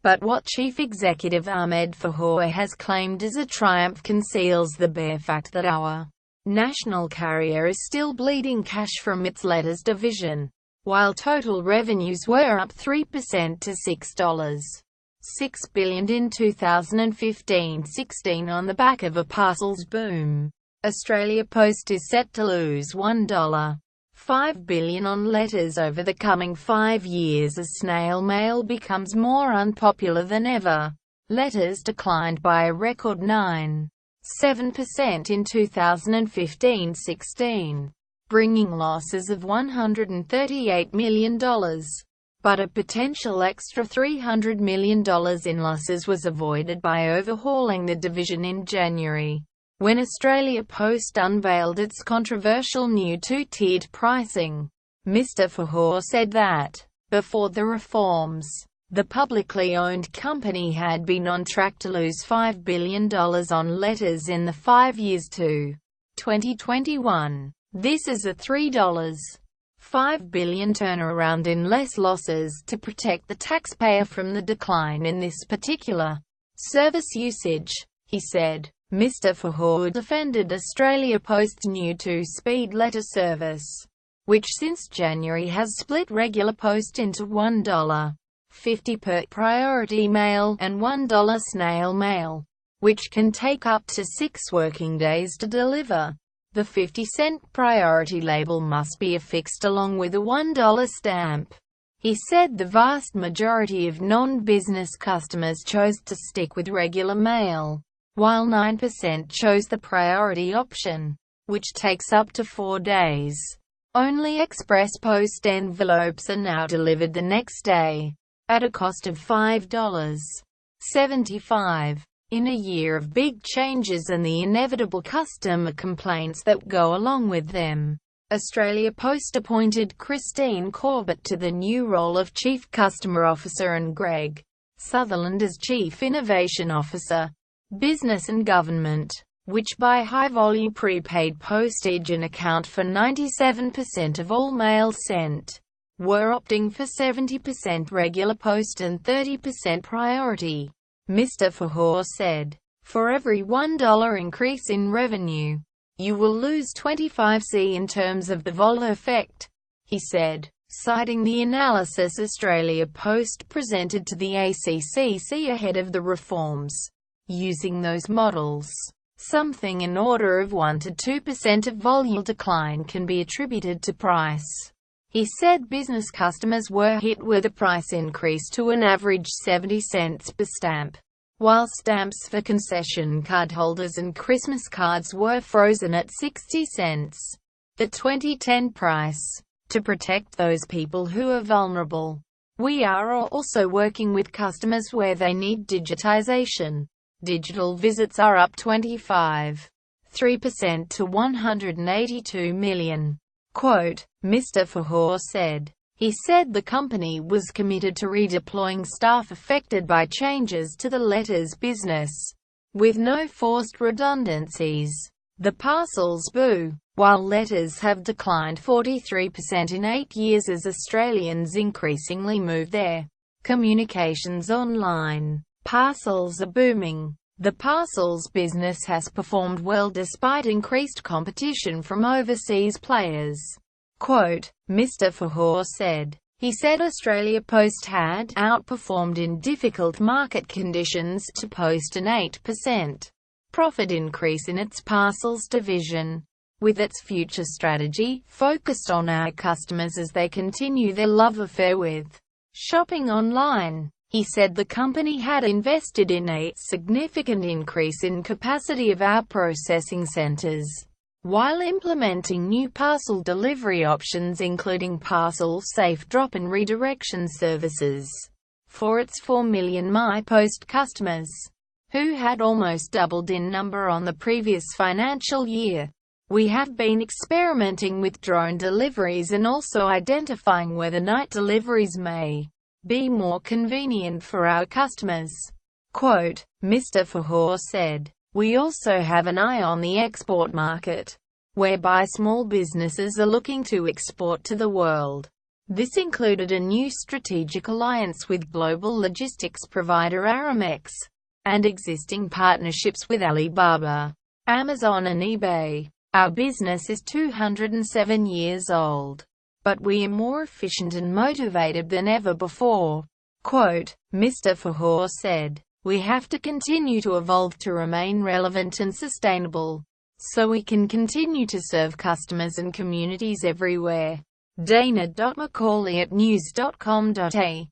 But what Chief Executive Ahmed Fahour has claimed as a triumph conceals the bare fact that our national carrier is still bleeding cash from its letters division. While total revenues were up 3% to $6.6 billion in 2015-16 on the back of a parcels boom, Australia Post is set to lose $1.5 billion on letters over the coming 5 years as snail mail becomes more unpopular than ever. Letters declined by a record 9.7% in 2015-16. Bringing losses of $138 million. But a potential extra $300 million in losses was avoided by overhauling the division in January, when Australia Post unveiled its controversial new two-tiered pricing. Mr. Fahour said that, before the reforms, the publicly owned company had been on track to lose $5 billion on letters in the 5 years to 2021. This is a $3.5 billion turnaround in less losses to protect the taxpayer from the decline in this particular service usage, he said. Mr. Fahour defended Australia Post's new two-speed letter service, which since January has split regular post into $1.50 per priority mail and $1 snail mail, which can take up to 6 working days to deliver. The 50-cent priority label must be affixed along with a $1 stamp. He said the vast majority of non-business customers chose to stick with regular mail, while 9% chose the priority option, which takes up to 4 days. Only express post envelopes are now delivered the next day, at a cost of $5.75. In a year of big changes and the inevitable customer complaints that go along with them, Australia Post appointed Christine Corbett to the new role of Chief Customer Officer and Greg Sutherland as Chief Innovation Officer, Business and Government, which buy high-volume prepaid postage and account for 97% of all mail sent, were opting for 70% regular post and 30% priority. Mr. Fahour said, "For every $1 increase in revenue, you will lose 25 cents in terms of the vol effect," he said, citing the analysis Australia Post presented to the ACCC ahead of the reforms. Using those models, something in order of 1 to 2% of volume decline can be attributed to price. He said business customers were hit with a price increase to an average 70 cents per stamp, while stamps for concession card holders and Christmas cards were frozen at 60 cents, the 2010 price. To protect those people who are vulnerable, we are also working with customers where they need digitization. Digital visits are up 25.3% to 182 million. Quote, Mr. Fahour said. He said the company was committed to redeploying staff affected by changes to the letters business, with no forced redundancies. The parcels boom. While letters have declined 43% in 8 years as Australians increasingly move their communications online, parcels are booming. The parcels business has performed well despite increased competition from overseas players. Quote, Mr. Fahour said. He said Australia Post had outperformed in difficult market conditions to post an 8% profit increase in its parcels division, with its future strategy focused on our customers as they continue their love affair with shopping online. He said the company had invested in a significant increase in capacity of our processing centers, while implementing new parcel delivery options including parcel safe drop and redirection services for its 4 million MyPost customers, who had almost doubled in number on the previous financial year. We have been experimenting with drone deliveries and also identifying whether night deliveries may be more convenient for our customers. Quote, Mr. Fahour said, we also have an eye on the export market, whereby small businesses are looking to export to the world. This included a new strategic alliance with global logistics provider Aramex, and existing partnerships with Alibaba, Amazon and eBay. Our business is 207 years old, but we are more efficient and motivated than ever before. Quote, Mr. Fahour said, "We have to continue to evolve to remain relevant and sustainable, so we can continue to serve customers and communities everywhere." Dana.mccauley at news.com.au